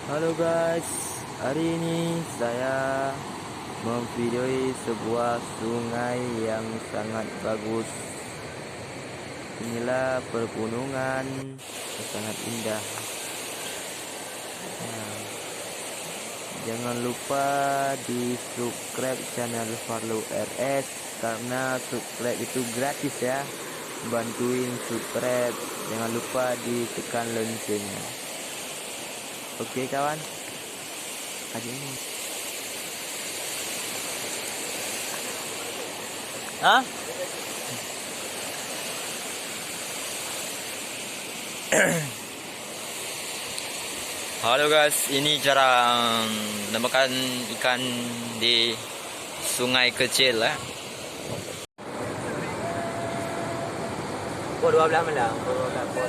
Halo guys, hari ini saya memvideoi sebuah sungai yang sangat bagus. Inilah pegunungan yang sangat indah. Nah, jangan lupa di subscribe channel Farlo RS karena subscribe itu gratis ya. Bantuin subscribe, jangan lupa ditekan loncengnya. Oke kawan, aja ini. Hah? Halo guys, ini cara menambahkan ikan di sungai kecil ya. Dua belah melang, dua belah melang.